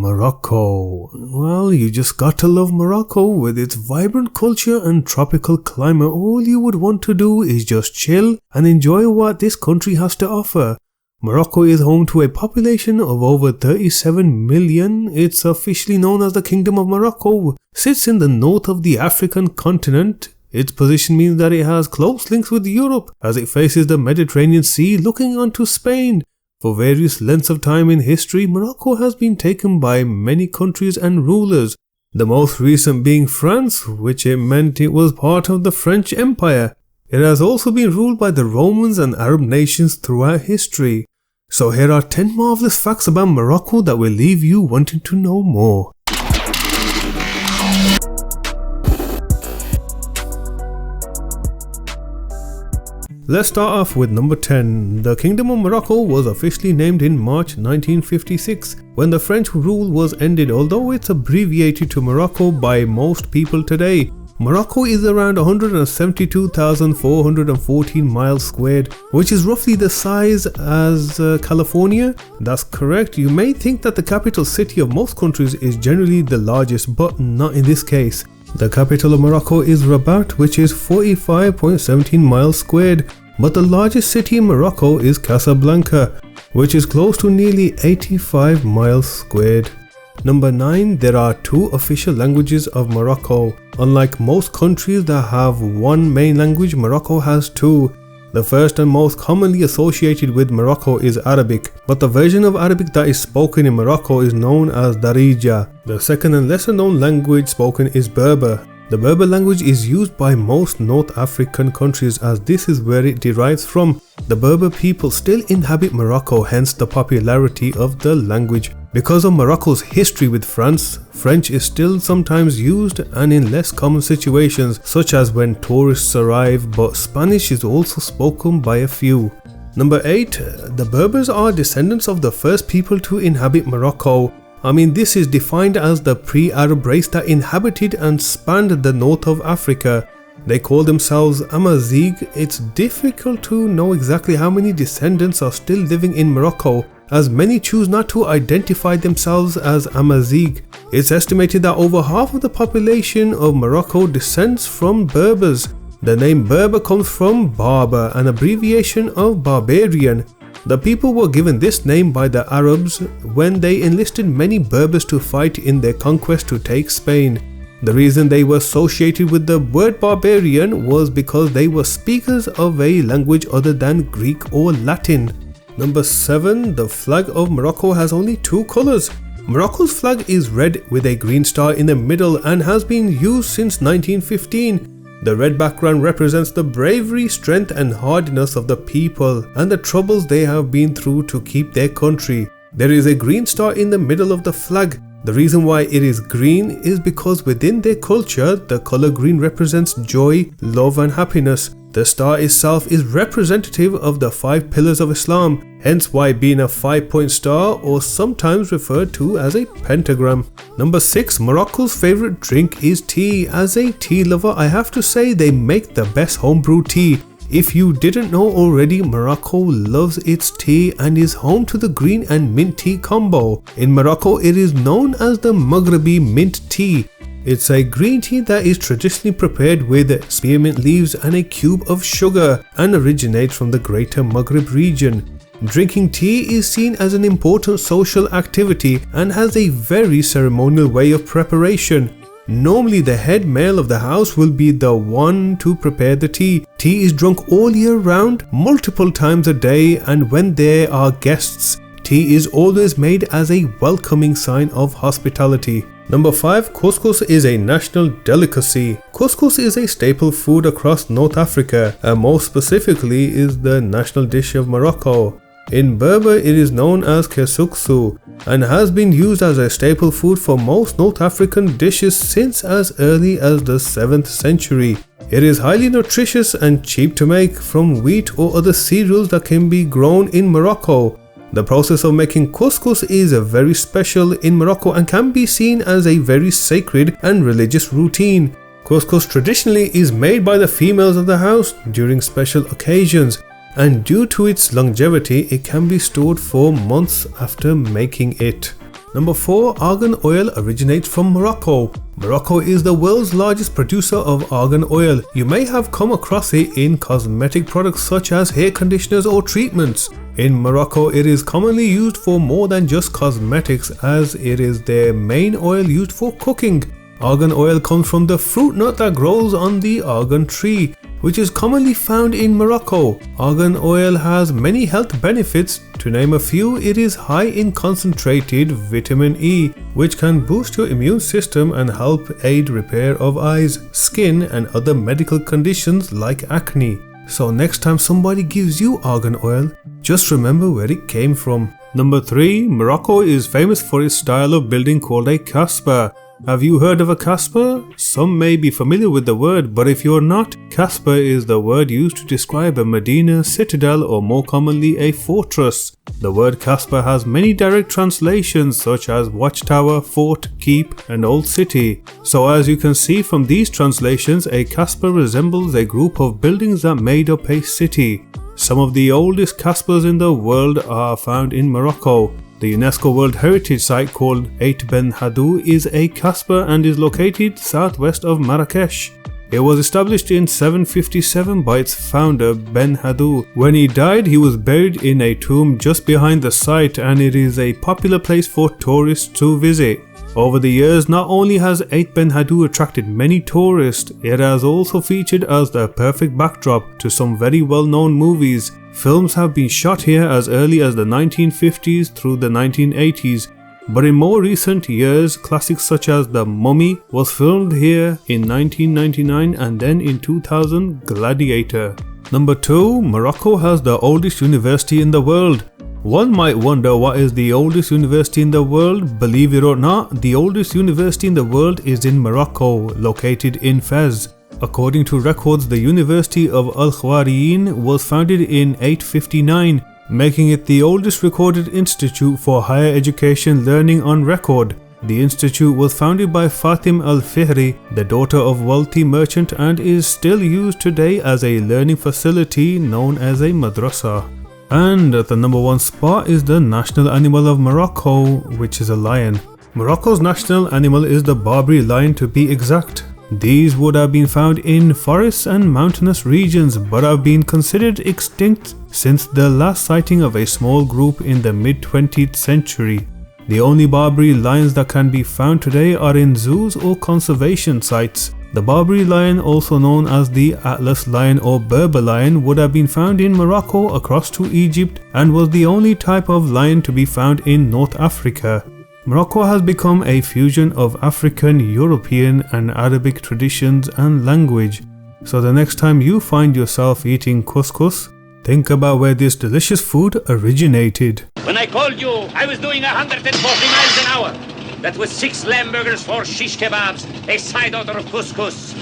Morocco. Well, you just got to love Morocco. With its vibrant culture and tropical climate, all you would want to do is just chill and enjoy what this country has to offer. Morocco is home to a population of over 37 million. It's officially known as the Kingdom of Morocco. Sits in the north of the African continent. Its position means that it has close links with Europe as it faces the Mediterranean Sea looking onto Spain. For various lengths of time in history, Morocco has been taken by many countries and rulers, the most recent being France, which it meant it was part of the French Empire. It has also been ruled by the Romans and Arab nations throughout history. So here are 10 marvellous facts about Morocco that will leave you wanting to know more. Let's start off with number 10. The Kingdom of Morocco was officially named in March 1956 when the French rule was ended, although it's abbreviated to Morocco by most people today. Morocco is around 172,414 miles squared, which is roughly the size as California. That's correct. You may think that the capital city of most countries is generally the largest, but not in this case. The capital of Morocco is Rabat, which is 45.17 miles squared, but the largest city in Morocco is Casablanca, which is close to nearly 85 miles squared. Number 9. There are 2 official languages of Morocco. Unlike most countries that have one main language, Morocco has 2. The first and most commonly associated with Morocco is Arabic, but the version of Arabic that is spoken in Morocco is known as Darija. The second and lesser known language spoken is Berber. The Berber language is used by most North African countries as this is where it derives from. The Berber people still inhabit Morocco, hence the popularity of the language. Because of Morocco's history with France, French is still sometimes used and in less common situations such as when tourists arrive, but Spanish is also spoken by a few. Number 8. The Berbers are descendants of the first people to inhabit Morocco. This is defined as the pre-Arab race that inhabited and spanned the north of Africa. They call themselves Amazigh. It's difficult to know exactly how many descendants are still living in Morocco, as many choose not to identify themselves as Amazigh. It's estimated that over half of the population of Morocco descends from Berbers. The name Berber comes from Barber, an abbreviation of barbarian. The people were given this name by the Arabs when they enlisted many Berbers to fight in their conquest to take Spain. The reason they were associated with the word barbarian was because they were speakers of a language other than Greek or Latin. Number 7. The flag of Morocco has only 2 colors. Morocco's flag is red with a green star in the middle and has been used since 1915. The red background represents the bravery, strength and hardiness of the people and the troubles they have been through to keep their country. There is a green star in the middle of the flag. The reason why it is green is because within their culture, the color green represents joy, love and happiness. The star itself is representative of the 5 pillars of Islam, hence why being a 5-point star or sometimes referred to as a pentagram. Number 6. Morocco's favorite drink is tea. As a tea lover, I have to say they make the best homebrew tea. If you didn't know already, Morocco loves its tea and is home to the green and mint tea combo. In Morocco, it is known as the Maghrebi mint tea. It's a green tea that is traditionally prepared with spearmint leaves and a cube of sugar and originates from the Greater Maghreb region. Drinking tea is seen as an important social activity and has a very ceremonial way of preparation. Normally the head male of the house will be the one to prepare the tea. Tea is drunk all year round, multiple times a day, and when there are guests, tea is always made as a welcoming sign of hospitality. Number 5. Couscous is a national delicacy. Couscous is a staple food across North Africa and more specifically is the national dish of Morocco. In Berber, it is known as Couscous and has been used as a staple food for most North African dishes since as early as the 7th century. It is highly nutritious and cheap to make from wheat or other cereals that can be grown in Morocco. The process of making couscous is very special in Morocco and can be seen as a very sacred and religious routine. Couscous traditionally is made by the females of the house during special occasions, and due to its longevity, it can be stored for months after making it. Number 4. Argan oil originates from Morocco. Morocco is the world's largest producer of argan oil. You may have come across it in cosmetic products such as hair conditioners or treatments. In Morocco, it is commonly used for more than just cosmetics, as it is their main oil used for cooking. Argan oil comes from the fruit nut that grows on the argan tree, which is commonly found in Morocco. Argan oil has many health benefits. To name a few, it is high in concentrated vitamin E, which can boost your immune system and help aid repair of eyes, skin, and other medical conditions like acne. So next time somebody gives you argan oil, just remember where it came from. Number 3. Morocco is famous for its style of building called a Casper. Have you heard of a Casper? Some may be familiar with the word, but if you're not, Casper is the word used to describe a Medina, citadel, or more commonly a fortress. The word Casper has many direct translations such as watchtower, fort, keep, and old city. So as you can see from these translations, a Casper resembles a group of buildings that made up a city. Some of the oldest Caspers in the world are found in Morocco. The UNESCO World Heritage Site called Ait Ben Haddou is a Casper and is located southwest of Marrakesh. It was established in 757 by its founder Ben Haddou. When he died, he was buried in a tomb just behind the site, and it is a popular place for tourists to visit. Over the years, not only has Ait Ben Haddou attracted many tourists, it has also featured as the perfect backdrop to some very well-known movies. Films have been shot here as early as the 1950s through the 1980s, but in more recent years, classics such as The Mummy was filmed here in 1999 and then in 2000 Gladiator. Number 2. Morocco has the oldest university in the world. One might wonder what is the oldest university in the world. Believe it or not, the oldest university in the world is in Morocco, located in Fez. According to records, the University of Al-Khwariyyin was founded in 859, making it the oldest recorded institute for higher education learning on record. The institute was founded by Fatim al-Fihri, the daughter of wealthy merchant, and is still used today as a learning facility known as a madrasa. And at the number 1 spot is the national animal of Morocco, which is a lion. Morocco's national animal is the Barbary lion, to be exact. These would have been found in forests and mountainous regions, but have been considered extinct since the last sighting of a small group in the mid-20th century. The only Barbary lions that can be found today are in zoos or conservation sites. The Barbary lion, also known as the Atlas lion or Berber lion, would have been found in Morocco across to Egypt and was the only type of lion to be found in North Africa. Morocco has become a fusion of African, European, and Arabic traditions and language. So the next time you find yourself eating couscous, think about where this delicious food originated. When I called you, I was doing 140 miles an hour. That was 6 lamb burgers, 4 shish kebabs, a side order of couscous.